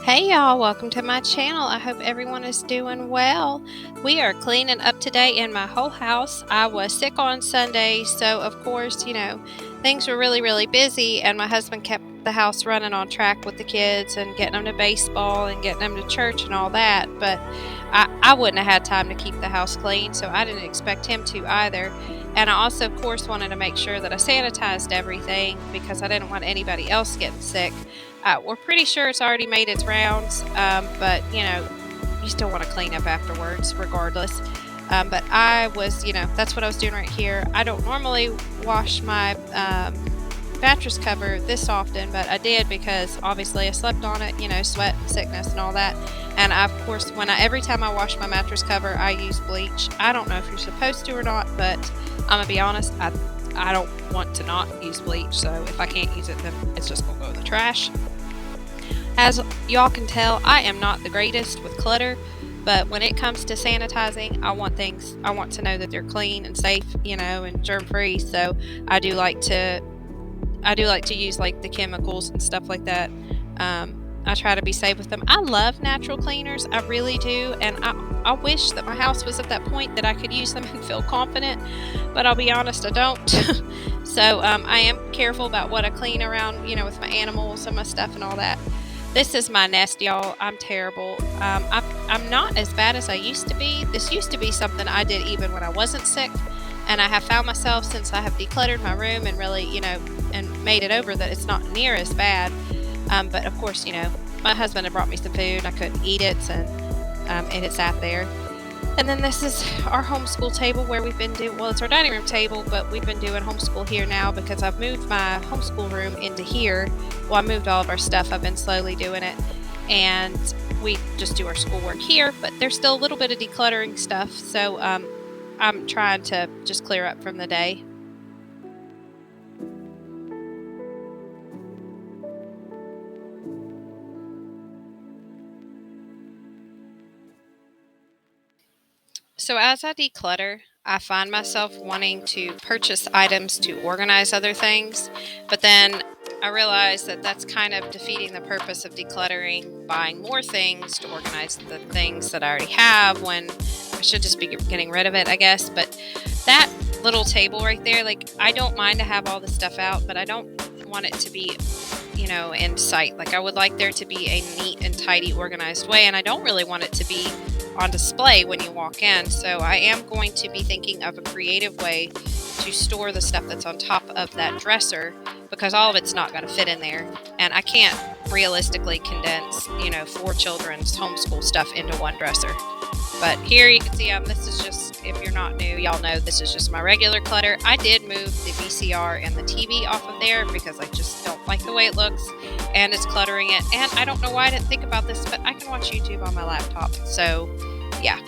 Hey y'all, welcome to my channel. I hope everyone is doing well. We are cleaning up today in my whole house. I was sick on Sunday, so of course, things were really busy, and my husband kept the house running on track with the kids and getting them to baseball and getting them to church and all that. But I wouldn't have had time to keep the house clean, so I didn't expect him to either. And I also, of course, wanted to make sure that I sanitized everything because I didn't want anybody else getting sick. We're pretty sure it's already made its rounds, but you still want to clean up afterwards, regardless. But that's what I was doing right here. I don't normally wash my mattress cover this often, but I did because obviously I slept on it, sweat and sickness and all that. And I, of course, every time I wash my mattress cover, I use bleach. I don't know if you're supposed to or not, but I'm gonna be honest, I don't want to not use bleach. So if I can't use it, then it's just gonna go in the trash. As y'all can tell, I am not the greatest with clutter, but when it comes to sanitizing, I want to know that they're clean and safe, and germ-free. So I do like to use like the chemicals and stuff like that. I try to be safe with them. I love natural cleaners, I really do, and I wish that my house was at that point that I could use them and feel confident, but I'll be honest, I don't. So I am careful about what I clean around, with my animals and my stuff and all that. This is my nest, y'all. I'm terrible. I'm not as bad as I used to be. This used to be something I did even when I wasn't sick, and I have found myself, since I have decluttered my room and really, and made it over, that it's not near as bad. But of course, my husband had brought me some food. I couldn't eat it, and it sat there. And then this is our homeschool table where we've been doing, well, it's our dining room table, but we've been doing homeschool here now because I've moved my homeschool room into here. Well, I moved all of our stuff. I've been slowly doing it. And we just do our schoolwork here, but there's still a little bit of decluttering stuff. So I'm trying to just clear up from the day. So as I declutter, I find myself wanting to purchase items to organize other things, but then I realize that that's kind of defeating the purpose of decluttering, buying more things to organize the things that I already have when I should just be getting rid of it, I guess. But that little table right there, like, I don't mind to have all the stuff out, but I don't want it to be, in sight. Like, I would like there to be a neat and tidy, organized way, and I don't really want it to be on display when you walk in. So I am going to be thinking of a creative way to store the stuff that's on top of that dresser, because all of it's not going to fit in there, and I can't realistically condense 4 children's homeschool stuff into one dresser. But here you can see, this is just, if you're not new, y'all know this is just my regular clutter. I did move the VCR and the TV off of there because I just don't like the way it looks, and it's cluttering it. And I don't know why I didn't think about this, but I can watch YouTube on my laptop. So yeah.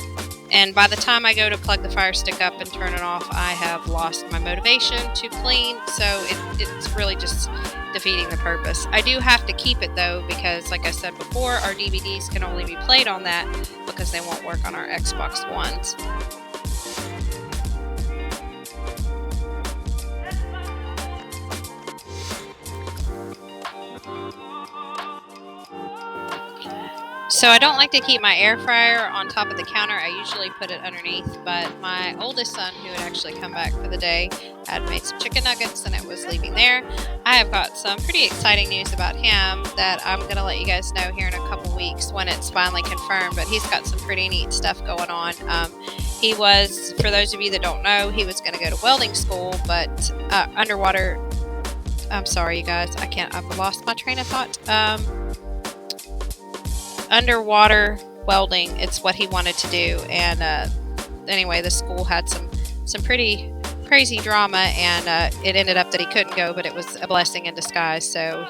And by the time I go to plug the Fire Stick up and turn it off, I have lost my motivation to clean. So it's really just defeating the purpose. I do have to keep it though, because like I said before, our DVDs can only be played on that because they won't work on our Xbox Ones. So I don't like to keep my air fryer on top of the counter. I usually put it underneath, but my oldest son, who had actually come back for the day, had made some chicken nuggets and it was leaving there. I have got some pretty exciting news about him that I'm going to let you guys know here in a couple weeks when it's finally confirmed, but he's got some pretty neat stuff going on. He was, for those of you that don't know, he was going to go to welding school, but underwater, I'm sorry you guys, I've lost my train of thought. Underwater welding, it's what he wanted to do, and anyway, the school had some pretty crazy drama, and it ended up that he couldn't go, but it was a blessing in disguise. So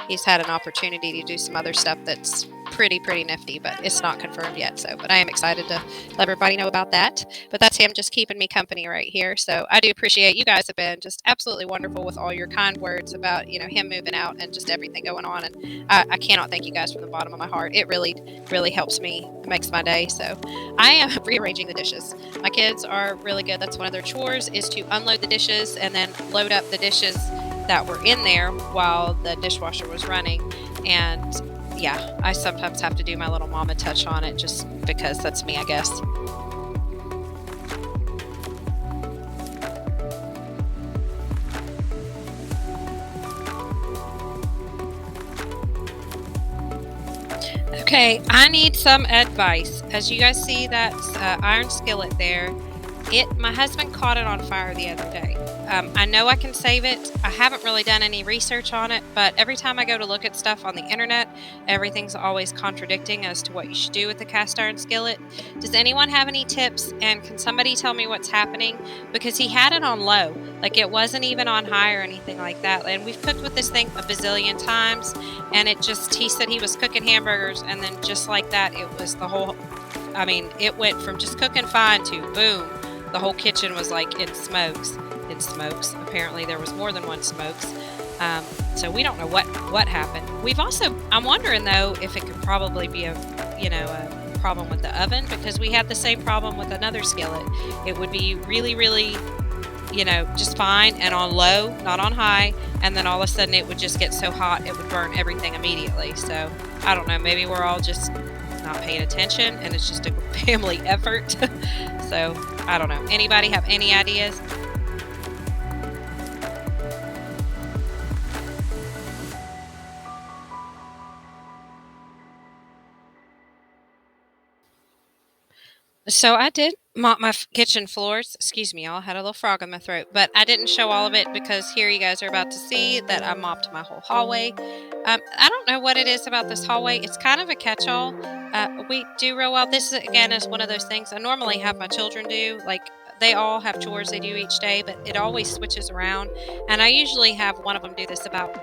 he's had an opportunity to do some other stuff that's pretty nifty, but it's not confirmed yet. So, but I am excited to let everybody know about that. But that's him just keeping me company right here. So I do appreciate, you guys have been just absolutely wonderful with all your kind words about him moving out and just everything going on, and I cannot thank you guys from the bottom of my heart. It really helps me. It makes my day. So I am rearranging the dishes. My kids are really good. That's one of their chores, is to unload the dishes and then load up the dishes that were in there while the dishwasher was running. And yeah, I sometimes have to do my little mama touch on it just because that's me, I guess. Okay, I need some advice. As you guys see that iron skillet there, my husband caught it on fire the other day. I know I can save it. I haven't really done any research on it, but every time I go to look at stuff on the internet, everything's always contradicting as to what you should do with the cast iron skillet. Does anyone have any tips? And can somebody tell me what's happening? Because he had it on low, like it wasn't even on high or anything like that. And we've cooked with this thing a bazillion times, and he said he was cooking hamburgers, and then just like that, it was it went from just cooking fine to boom. The whole kitchen was like in smokes. Apparently there was more than one smokes. So we don't know what happened. I'm wondering though if it could probably be a problem with the oven, because we had the same problem with another skillet. It would be really, really, just fine and on low, not on high, and then all of a sudden it would just get so hot it would burn everything immediately. So I don't know, maybe we're all just not paying attention and it's just a family effort. So I don't know. Anybody have any ideas? So I did mop my kitchen floors. Excuse me, y'all. Had a little frog in my throat, but I didn't show all of it because here you guys are about to see that I mopped my whole hallway. I don't know what it is about this hallway. It's kind of a catch-all. We do real well. This again is one of those things I normally have my children do. Like they all have chores they do each day, but it always switches around. And I usually have one of them do this about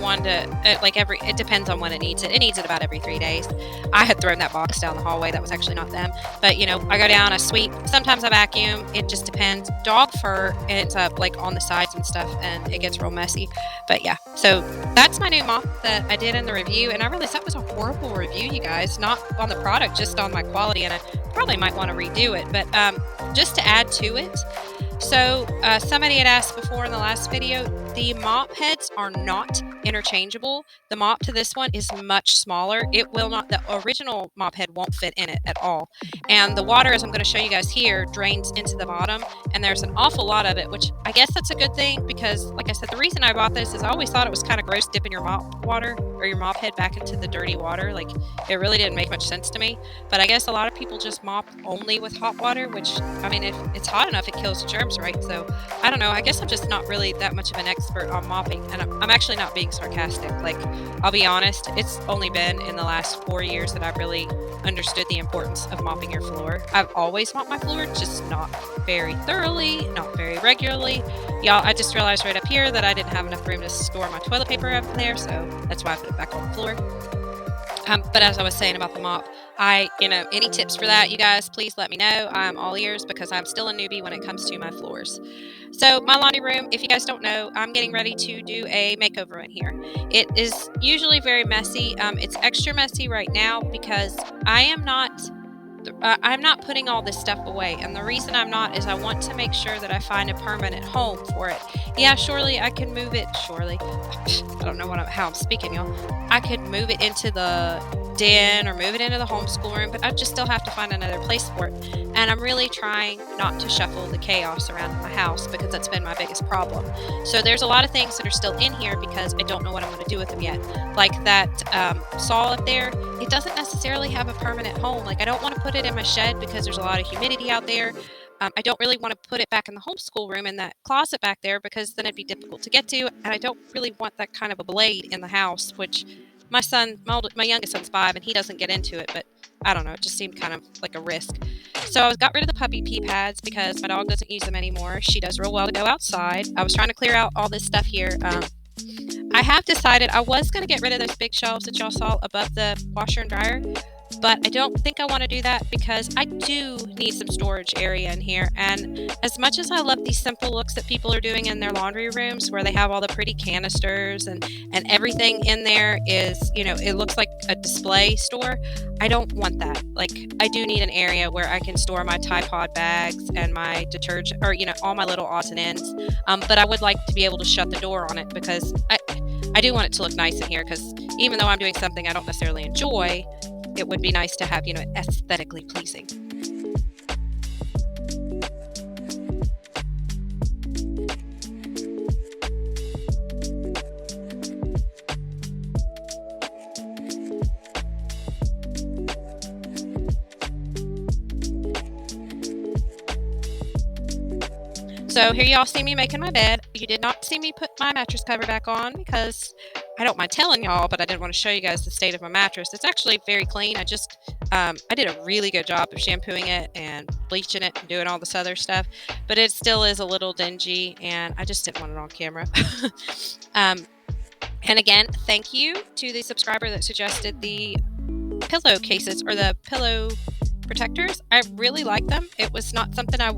one to it depends on when it needs it. It needs it about every 3 days. I had thrown that box down the hallway. That was actually not them. But, I go down, I sweep. Sometimes I vacuum. It just depends. Dog fur ends up like on the sides and stuff, and it gets real messy. But yeah, so that's my new mop that I did in the review. And I realized that was a horrible review, you guys. Not on the product, just on my quality. And I probably might want to redo it. But just to add to it, so somebody had asked before in the last video, the mop heads are not interchangeable. The mop to this one is much smaller. The original mop head won't fit in it at all. And the water, as I'm going to show you guys here, drains into the bottom, and there's an awful lot of it, which I guess that's a good thing because, like I said, the reason I bought this is I always thought it was kind of gross dipping your mop water or your mop head back into the dirty water. Like, it really didn't make much sense to me. But I guess a lot of people just mop only with hot water, which, if it's hot enough, it kills the germs, right? So, I don't know. I guess I'm just not really that much of an expert on mopping, and I'm actually not being sarcastic. Like, I'll be honest, it's only been in the last 4 years that I've really understood the importance of mopping your floor. I've always mopped my floor, just not very thoroughly, not very regularly. Y'all, I just realized right up here that I didn't have enough room to store my toilet paper up there, so that's why I put it back on the floor. But as I was saying about the mop, any tips for that, you guys, please let me know. I'm all ears because I'm still a newbie when it comes to my floors. So my laundry room, if you guys don't know, I'm getting ready to do a makeover in here. It is usually very messy. It's extra messy right now because I'm not putting all this stuff away. And the reason I'm not is I want to make sure that I find a permanent home for it. Yeah, surely I can move it. Surely. I don't know how I'm speaking, y'all. I could move it into the den or move it into the homeschool room, but I just still have to find another place for it. And I'm really trying not to shuffle the chaos around in my house because that's been my biggest problem. So there's a lot of things that are still in here because I don't know what I'm going to do with them yet. Like that saw up there, it doesn't necessarily have a permanent home. Like I don't want to put it in my shed because there's a lot of humidity out there. I don't really want to put it back in the homeschool room in that closet back there because then it'd be difficult to get to. And I don't really want that kind of a blade in the house, which my youngest son's 5 and he doesn't get into it, but I don't know, it just seemed kind of like a risk. So I got rid of the puppy pee pads because my dog doesn't use them anymore. She does real well to go outside. I was trying to clear out all this stuff here. I have decided I was going to get rid of those big shelves that y'all saw above the washer and dryer, but I don't think I want to do that because I do need some storage area in here. And as much as I love these simple looks that people are doing in their laundry rooms where they have all the pretty canisters and everything in there is, it looks like a display store, I don't want that. Like, I do need an area where I can store my Tide Pod bags and my detergent or, all my little odds and ends. But I would like to be able to shut the door on it because I do want it to look nice in here because even though I'm doing something I don't necessarily enjoy, it would be nice to have, aesthetically pleasing. So here y'all see me making my bed. You did not see me put my mattress cover back on because I don't mind telling y'all, but I did want to show you guys the state of my mattress. It's actually very clean. I did a really good job of shampooing it and bleaching it and doing all this other stuff, but it still is a little dingy and I just didn't want it on camera. And again, thank you to the subscriber that suggested the pillowcases or the pillow protectors. I really like them. It was not something I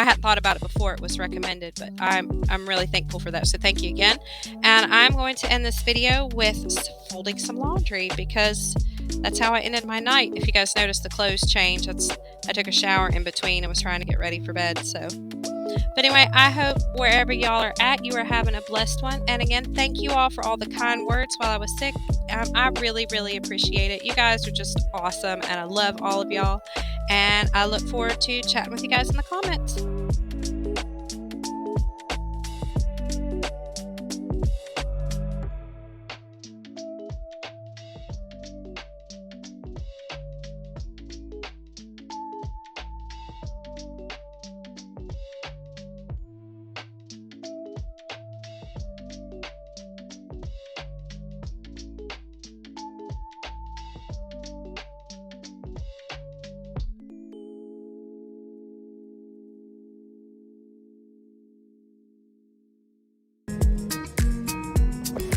hadn't thought about it before it was recommended, but I'm really thankful for that. So thank you again. And I'm going to end this video with folding some laundry because that's how I ended my night. If you guys noticed the clothes change, I took a shower in between and was trying to get ready for bed. But anyway, I hope wherever y'all are at, you are having a blessed one. And again, thank you all for all the kind words while I was sick. I really, really appreciate it. You guys are just awesome, and I love all of y'all. And I look forward to chatting with you guys in the comments.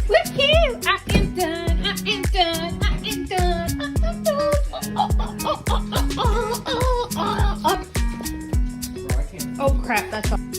Woohoo! I am done. I am done. I am done. I am done. Oh crap, that's all.